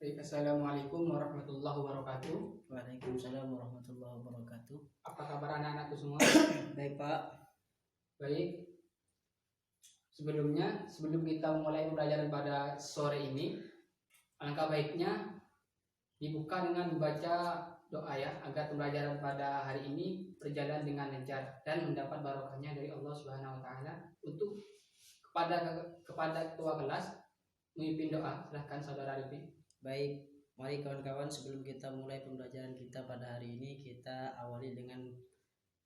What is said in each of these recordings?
Baik, Assalamualaikum warahmatullahi wabarakatuh. Waalaikumsalam warahmatullahi wabarakatuh. Apa kabar anak-anakku semua? Baik Pak. Baik. Sebelum kita mulai pembelajaran pada sore ini, alangkah baiknya dibuka dengan membaca doa ya, agar pembelajaran pada hari ini berjalan dengan lancar dan mendapat barokahnya dari Allah Subhanahu wa taala. Untuk kepada ketua kelas memimpin doa, silahkan saudara Arifin. Baik, mari kawan-kawan, sebelum kita mulai pembelajaran kita pada hari ini, kita awali dengan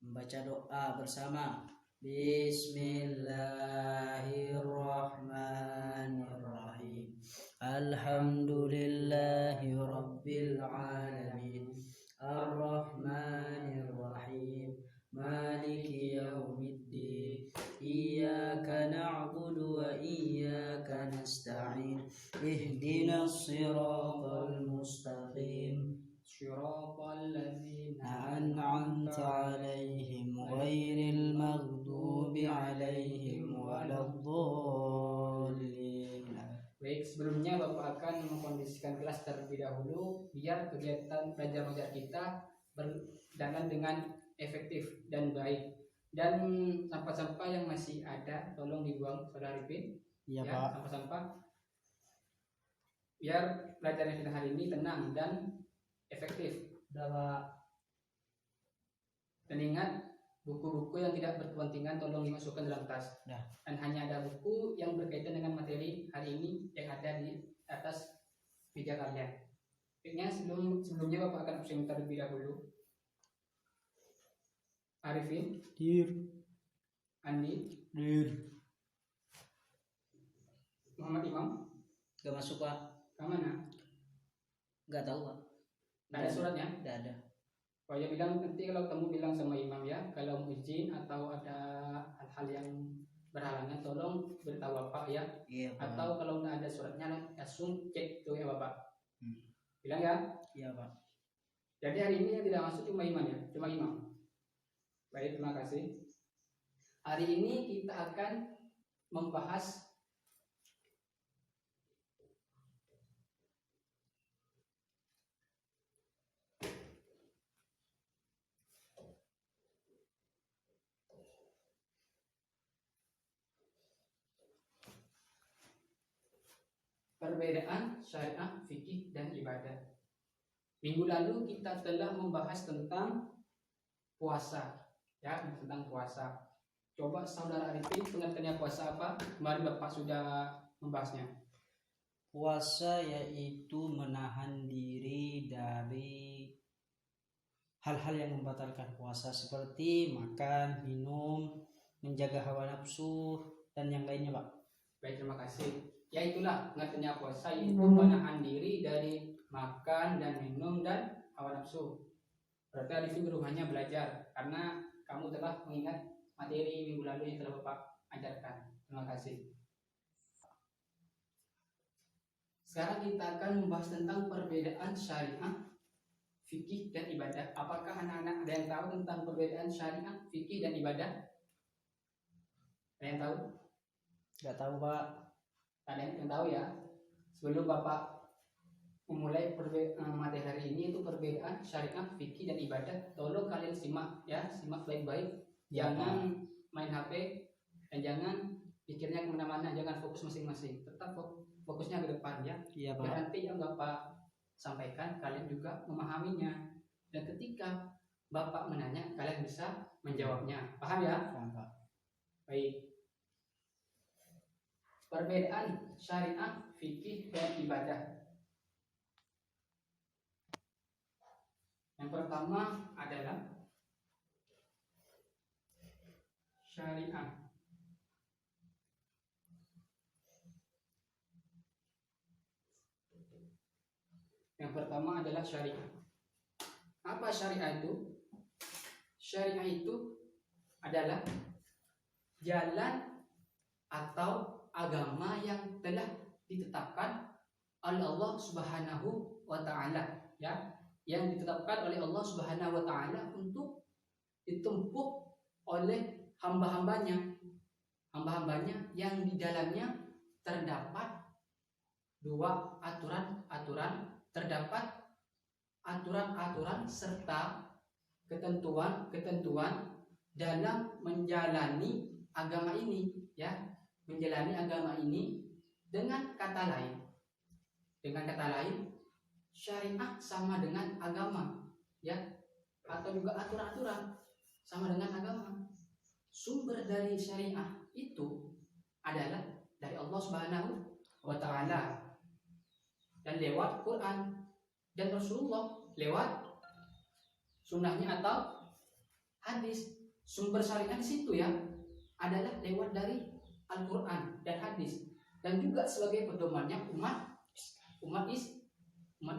membaca doa bersama. Bismillahirrahmanirrahim. Alhamdulillahi rabbil alamin. Ar-Rahmanirrahim. Maliki yaumiddin. Iyyaka na'budu wa iyyaka nasta'in. Ihdinas siratal mustaqim. Syiratal ladzina an'amta 'alaihim ghairil maghdubi 'alaihim waladdallin. Baik, sebelumnya Bapak akan mengkondisikan kelas terlebih dahulu biar kegiatan belajar mengajar kita berjalan dengan efektif dan baik. Dan sampah-sampah yang masih ada tolong dibuang, saudara Arifin. Iya ya, Pak. Sampah-sampah biar pelajaran kita hari ini tenang dan efektif. Dan ingat, buku-buku yang tidak berkepentingan tolong dimasukkan dalam tas. Dan hanya ada buku yang berkaitan dengan materi hari ini yang ada di atas meja kalian. Baiknya, sebelumnya Bapak akan absen terlebih dahulu. Arifin, Dir. Andi, Dir. Muhammad Imam. Gak masuk Pak. Kemana? Gak tahu Pak. Ada suratnya? Gak ada. Oh ya, bilang nanti kalau kamu bilang sama imam ya, kalau mau izin atau ada hal-hal yang berhalangan tolong beritahu Bapak ya. Iya Pak. Atau kalau nggak ada suratnya langsung cek tuh ya Bapak. Bilang ya. Iya Pak. Jadi hari ini yang tidak masuk cuma imam ya, cuma imam. Baik, terima kasih. Hari ini kita akan membahas perbedaan syariah, fikih, dan ibadah. Minggu lalu kita telah membahas tentang puasa, ya, tentang puasa. Coba saudara Arifin, pengertiannya puasa apa? Kemarin Bapak sudah membahasnya. Puasa yaitu menahan diri dari hal-hal yang membatalkan puasa seperti makan, minum, menjaga hawa nafsu, dan yang lainnya Pak. Baik, terima kasih. Ya itulah pengertiannya puasa, yaitu menahan diri dari makan dan minum dan hawa nafsu. Berarti Arifin berumahnya belajar karena kamu telah mengingat materi minggu lalu yang telah Bapak ajarkan. Terima kasih. Sekarang kita akan membahas tentang perbedaan syariah, fikih, dan ibadah. Apakah anak-anak ada yang tahu tentang perbedaan syariah, fikih, dan ibadah? Ada yang tahu? Gak tahu Pak. Ada yang tahu ya? Sebelum Bapak memulai materi hari ini, itu perbedaan syariah, fikih, dan ibadah. Tolong kalian simak ya, simak baik-baik. Jangan main HP dan jangan pikirnya kemana-mana, jangan fokus masing-masing. Tetap fokusnya ke depan ya. Iya Pak. Dan nanti yang Bapak sampaikan kalian juga memahaminya. Dan ketika Bapak menanya, kalian bisa menjawabnya. Paham ya? Paham Pak. Baik. Perbedaan syariah, fikih, dan ibadah. Yang pertama adalah syariah. Yang pertama adalah syariah. Apa syariah itu? Syariah itu adalah jalan atau agama yang telah ditetapkan oleh Allah Subhanahu wa taala, ya, yang ditetapkan oleh Allah Subhanahu wa taala untuk ditempuh oleh hamba-hambanya yang di dalamnya terdapat dua aturan-aturan, terdapat aturan-aturan serta ketentuan-ketentuan dalam menjalani agama ini, ya, menjalani agama ini. Dengan kata lain, syariah sama dengan agama, ya, atau juga aturan-aturan sama dengan agama. Sumber dari syariah itu adalah dari Allah Subhanahu wa Ta'ala, dan lewat Quran, dan Rasulullah lewat sunnahnya atau hadis. Sumber syariah di situ, ya, adalah lewat dari Al-Quran dan hadis, dan juga sebagai pedomannya umat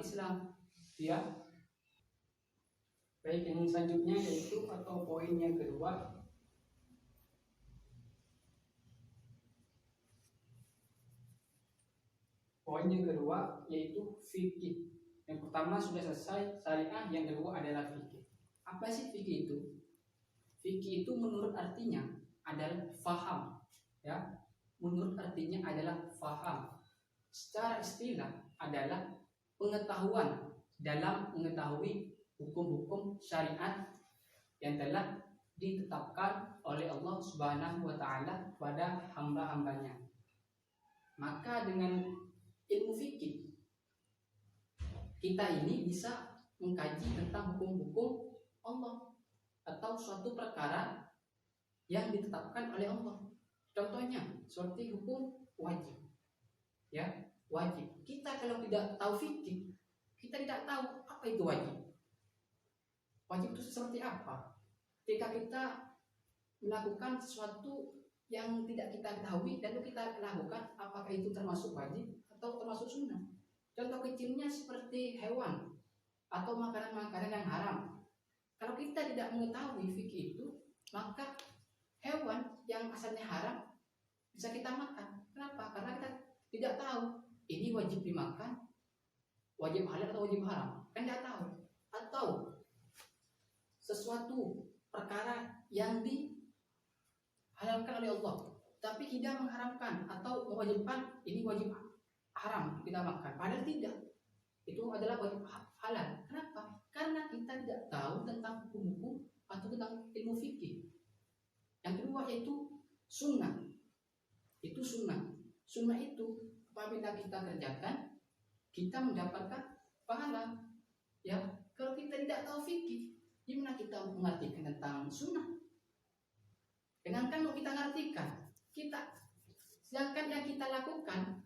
Islam, ya. Baik, yang selanjutnya yaitu atau poin yang kedua, yaitu fikih. Yang pertama sudah selesai syariah, yang kedua adalah fikih. Apa sih fikih itu? Fikih itu menurut artinya adalah faham, ya. Menurut artinya adalah faham. Secara istilah adalah pengetahuan dalam mengetahui hukum-hukum syariat yang telah ditetapkan oleh Allah Subhanahu wa Ta'ala pada hamba-hambanya. Maka dengan ilmu fikih kita ini bisa mengkaji tentang hukum-hukum Allah atau suatu perkara yang ditetapkan oleh Allah. Contohnya seperti hukum wajib, ya, wajib. Kita kalau tidak tahu fikih, kita tidak tahu apa itu wajib. Wajib itu seperti apa? Ketika kita melakukan sesuatu yang tidak kita ketahui dan kita lakukan, apakah itu termasuk wajib atau termasuk sunnah? Contoh kecilnya seperti hewan atau makanan-makanan yang haram. Kalau kita tidak mengetahui fikih itu, maka hewan yang asalnya haram bisa kita makan. Kenapa? Karena kita tidak tahu ini wajib dimakan, wajib halal atau wajib haram, kan tidak tahu. Atau sesuatu perkara yang dihalalkan oleh Allah, tapi tidak mengharamkan atau mewajibkan ini wajib haram kita makan, padahal tidak. Itu adalah wajib halal. Kenapa? Karena kita tidak tahu tentang hukum-hukum atau tentang ilmu fikih. Yang kedua yaitu sunnah. Itu sunnah. Sunnah itu apabila kita kerjakan, kita mendapatkan pahala. Ya, kalau kita tidak tahu fikih, gimana kita mengartikan tentang sunnah? Dengan kan kita ngartikan, sedangkan yang kita lakukan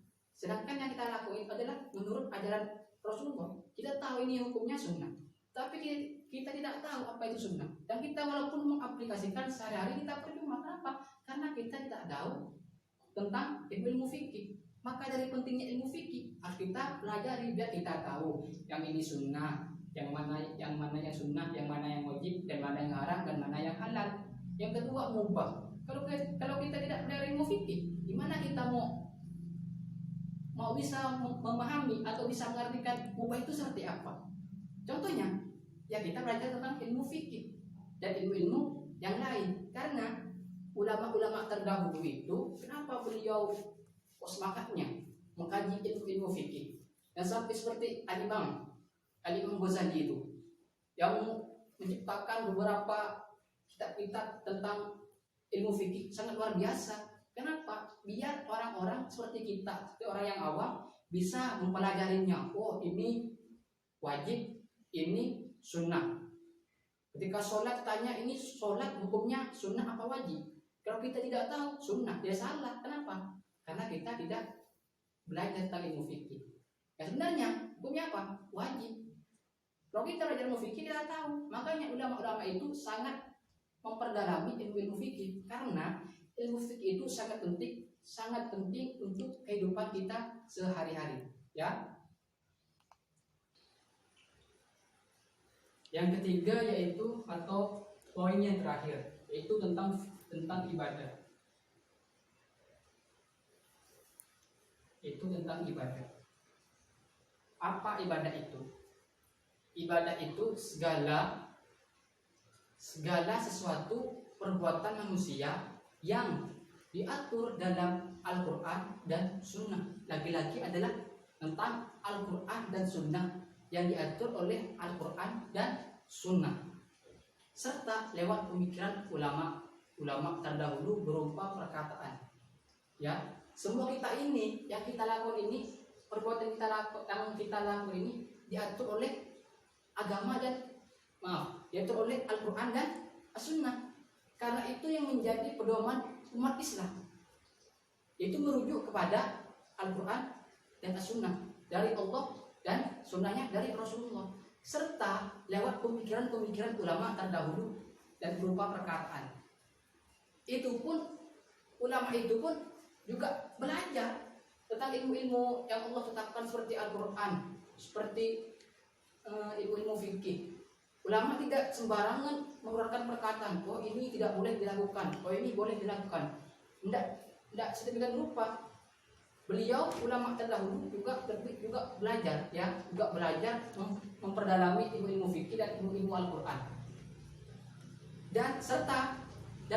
adalah menurut ajaran Rasulullah. Kita tahu ini hukumnya sunnah, tapi kita tidak tahu apa itu sunnah. Dan kita walaupun mengaplikasikan sehari-hari, kita percuma. Kenapa? Karena kita tidak tahu tentang ilmu fikih. Maka dari pentingnya ilmu fikih harus kita pelajari biar kita tahu yang ini sunnah, yang mana yang sunnah, yang mana yang wajib, dan mana yang haram, dan mana yang halal. Yang kedua mubah. Kalau kita tidak belajar ilmu fikih, gimana kita mau bisa memahami atau bisa mengartikan mubah itu seperti apa? Contohnya, ya kita belajar tentang ilmu fikih dan ilmu-ilmu yang lain. Karena ulama-ulama terdahulu itu, kenapa beliau semangatnya mengkaji ilmu fikih? Dan sampai seperti Al-Imam Ghazali itu yang menciptakan beberapa kitab-kitab tentang ilmu fikih sangat luar biasa. Kenapa? Biar orang-orang seperti kita, seperti orang yang awam, bisa mempelajarinya. Oh, ini wajib, ini sunnah. Ketika sholat tanya, ini sholat hukumnya sunnah apa wajib? Kalau kita tidak tahu sunnah, dia salah. Kenapa? Karena kita tidak belajar tentang ilmu fikih. Ya sebenarnya hukumnya apa? Wajib. Kalau kita belajar ilmu fikih, kita tahu. Makanya ulama-ulama itu sangat memperdalami ilmu fikih, karena ilmu fikih itu sangat penting untuk kehidupan kita sehari-hari, ya. Yang ketiga yaitu atau poin yang terakhir yaitu tentang ibadah. Itu tentang ibadah. Apa ibadah itu? Ibadah itu segala sesuatu perbuatan manusia yang diatur dalam Al-Quran dan Sunnah. Lagi-lagi adalah tentang Al-Quran dan Sunnah, yang diatur oleh Al-Quran dan Sunnah, serta lewat pemikiran ulama terdahulu berupa perkataan. Ya, semua kita ini yang kita lakukan ini, perbuatan yang kita lakukan ini diatur oleh agama dan diatur oleh Al-Quran dan As-Sunnah. Karena itu yang menjadi pedoman umat Islam, itu merujuk kepada Al-Quran dan As-Sunnah dari Allah dan Sunnahnya dari Rasulullah, serta lewat pemikiran-pemikiran ulama terdahulu dan berupa perkataan. Itu pun ulama itu pun juga belajar tentang ilmu-ilmu yang Allah tetapkan seperti Al-Quran, seperti ilmu-ilmu fikih. Ulama tidak sembarangan mengeluarkan perkataan, oh ini tidak boleh dilakukan, oh ini boleh dilakukan. Tidak sedemikian rupa. Beliau ulama terdahulu juga belajar, ya, juga belajar memperdalami ilmu-ilmu fikih dan ilmu-ilmu Al-Quran. Dan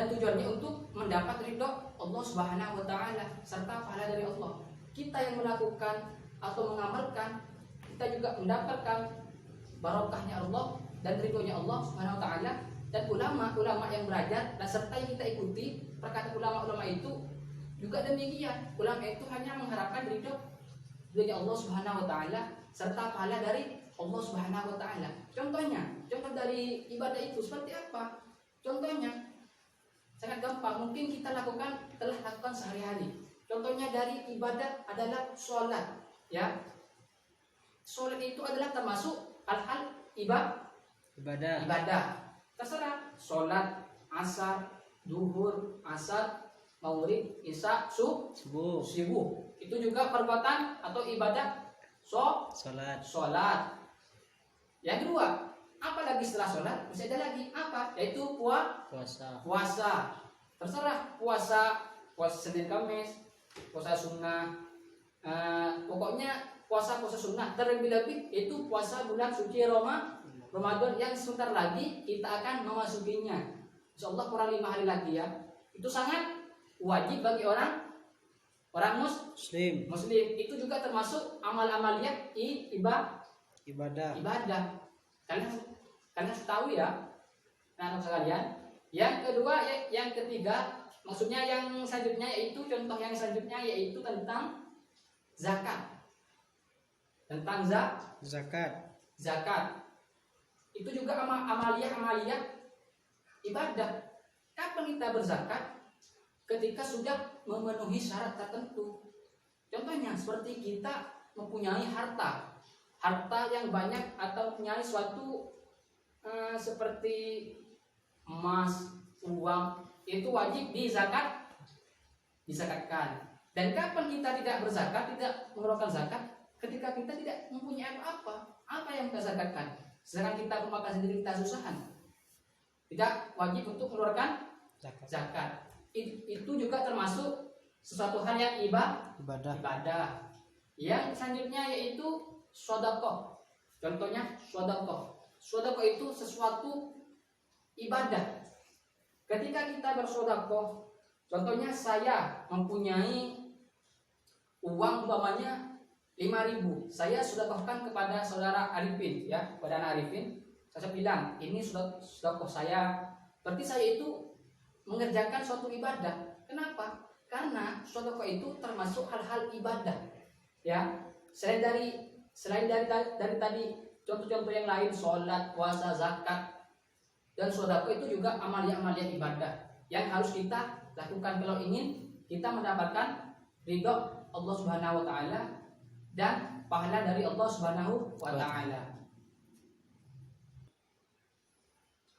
tujuannya untuk mendapat ridho Allah Subhanahu wa taala serta pahala dari Allah. Kita yang melakukan atau mengamalkan, kita juga mendapatkan barokahnya Allah dan ridhonya Allah Subhanahu wa taala. Dan ulama yang belajar dan serta yang kita ikuti perkataan ulama-ulama itu juga demikian. Ulama itu hanya mengharapkan ridhonya Allah Subhanahu wa taala serta pahala dari Allah Subhanahu wa taala. Contoh dari ibadah itu seperti apa? Contohnya sangat gampang, mungkin kita telah lakukan sehari-hari. Contohnya dari ibadah adalah sholat, ya. Sholat itu adalah termasuk hal-hal ibadah. Terserah sholat asar, duhur, asar, maghrib, isya, subuh. Itu juga perbuatan atau ibadah sholat. Yang kedua, apa lagi setelah sholat? Masih ada lagi apa? Yaitu puasa. Terserah puasa Senin Kamis, puasa sunnah, pokoknya puasa sunnah. Terlebih-lebih itu puasa bulan suci Ramadan yang sebentar lagi kita akan memasukinya. Insyaallah kurang 5 hari lagi, ya. Itu sangat wajib bagi orang muslim. Itu juga termasuk amal-amaliyah ibadah. Kalian tahu, ya, anak sekalian. Yang kedua, yang ketiga, maksudnya yang selanjutnya yaitu contoh yang selanjutnya yaitu tentang zakat. Zakat. Itu juga amaliyah ibadah. Kapan kita berzakat? Ketika sudah memenuhi syarat tertentu. Contohnya seperti kita mempunyai harta yang banyak atau mempunyai suatu seperti emas, uang, itu wajib dizakatkan. Dan kapan kita tidak berzakat, tidak mengeluarkan zakat? Ketika kita tidak mempunyai apa yang kita zakatkan. Sedangkan kita memakan sendiri, kita susahan, tidak wajib untuk mengeluarkan zakat. Itu juga termasuk sesuatu hal yang ibadah. Yang selanjutnya yaitu sedekah. Contohnya sedekah. Sedekah itu sesuatu ibadah. Ketika kita bersedekah, contohnya saya mempunyai uang umpamanya 5.000, saya sedekahkan kepada saudara Arifin, ya, kepada anak Arifin. Saya bilang, ini sedekah saya. Berarti saya itu mengerjakan suatu ibadah. Kenapa? Karena sedekah itu termasuk hal-hal ibadah, ya. Selain dari tadi contoh-contoh yang lain, sholat, puasa, zakat, dan sedekah itu juga amaliyah ibadah yang harus kita lakukan kalau ingin kita mendapatkan ridho Allah Subhanahu wa taala dan pahala dari Allah Subhanahu wa taala.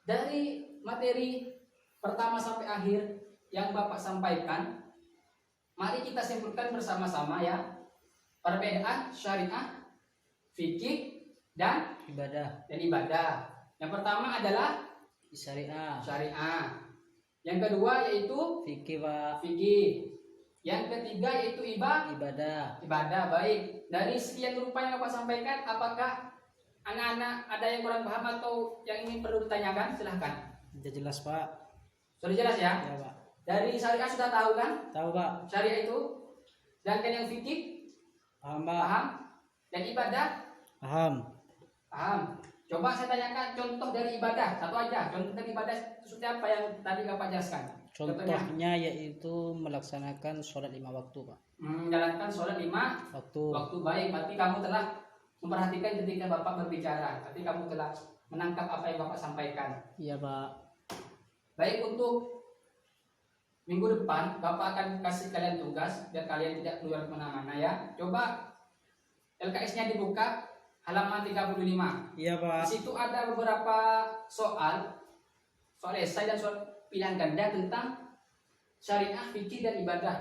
Dari materi pertama sampai akhir yang Bapak sampaikan, mari kita simpulkan bersama-sama, ya, perbedaan syariah, fikih dan ibadah. Yang pertama adalah syariah. Yang kedua yaitu fikih. Yang ketiga yaitu ibadah. Baik. Dari sekian rupa yang Bapak sampaikan, apakah anak-anak ada yang kurang paham atau yang ingin perlu ditanyakan? Silahkan. Sudah jelas, Pak. Sudah jelas, ya? Ya, Pak. Dari syariah sudah tahu kan? Tahu, Pak. Syariah itu. Dan yang fikih? Paham, Pak. Paham? Dan ibadah, Paham. paham. Coba saya tanyakan contoh dari ibadah, satu aja. Contoh dari ibadah seperti apa yang tadi Bapak jelaskan? Contohnya yaitu melaksanakan sholat 5 waktu, Pak. Menjalankan sholat 5 Waktu. waktu. Baik, berarti kamu telah memperhatikan ketika Bapak berbicara. Berarti kamu telah menangkap apa yang Bapak sampaikan. Iya, Pak. Baik, untuk minggu depan Bapak akan kasih kalian tugas biar kalian tidak keluar kemana-mana ya. Coba LKS-nya dibuka halaman 35. Iya, Di Pak. situ ada beberapa soal esai dan soal pilihan ganda tentang syariah, fikih dan ibadah.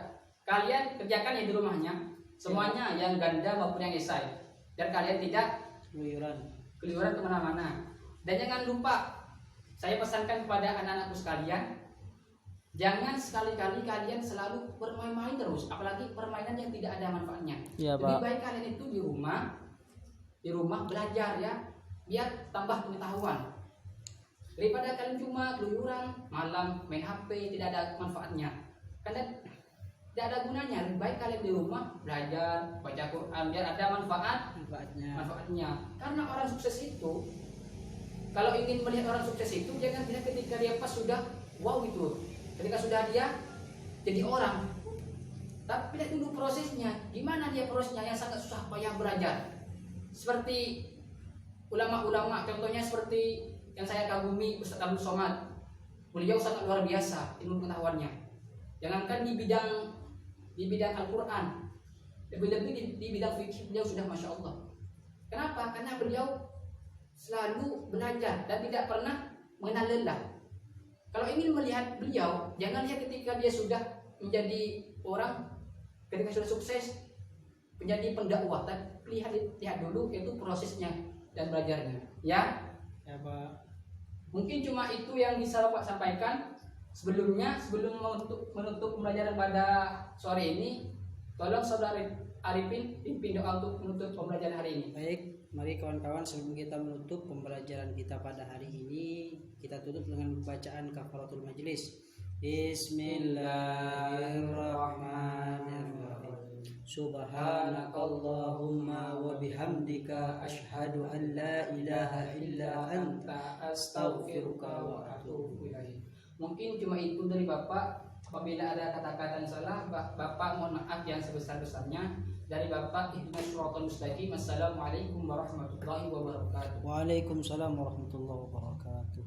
Kalian kerjakan ya di rumahnya, semuanya yang ganda maupun yang esai. Dan kalian tidak keliuran kemana-mana. Dan jangan lupa, saya pesankan kepada anak-anakku sekalian, jangan sekali-kali kalian selalu bermain-main terus, apalagi permainan yang tidak ada manfaatnya. Iya, Lebih Pak. baik kalian itu di rumah belajar ya, biar tambah pengetahuan. Daripada kalian cuma keluyuran malam main HP tidak ada manfaatnya. Karena tidak ada gunanya. Lebih baik kalian di rumah belajar, baca Quran biar ada manfaatnya. Karena orang sukses itu, kalau ingin melihat orang sukses itu, jangan lihat ketika dia pas sudah wow itu, ketika sudah dia jadi orang. Tapi lihat dulu prosesnya, gimana dia prosesnya yang sangat susah payah belajar. Seperti ulama-ulama, contohnya seperti yang saya kagumi Ustaz Abdul Somad. Beliau sangat luar biasa ilmu pengetahuannya. Jangankan di bidang Al-Quran, lebih-lebih di bidang fikih beliau sudah masya Allah. Kenapa? Karena beliau selalu belajar dan tidak pernah mengenal lelah. Kalau ingin melihat beliau, jangan lihat ketika dia sudah menjadi orang, ketika sudah sukses menjadi pendakwah, tapi lihat dulu itu prosesnya dan belajarnya. Ya, Pak. Mungkin cuma itu yang bisa Bapak sampaikan. Sebelum menutup pembelajaran pada sore ini, tolong Saudara Arifin pimpin doa untuk menutup pembelajaran hari ini. Baik, mari kawan-kawan, sebelum kita menutup pembelajaran kita pada hari ini, kita tutup dengan bacaan kafaratul majlis. Bismillahirrahmanirrahim. Subhanakallahumma wa bihamdika asyhadu an la ilaha illa anta astaghfiruka wa atubu ilaik. Mungkin cuma itu dari Bapak. Apabila ada kata-kata yang salah, Bapak mohon maaf yang sebesar-besarnya. Dari Bapak, ihdinas siratal mustaqim. Assalamualaikum warahmatullahi wabarakatuh. Waalaikumsalam warahmatullahi wabarakatuh.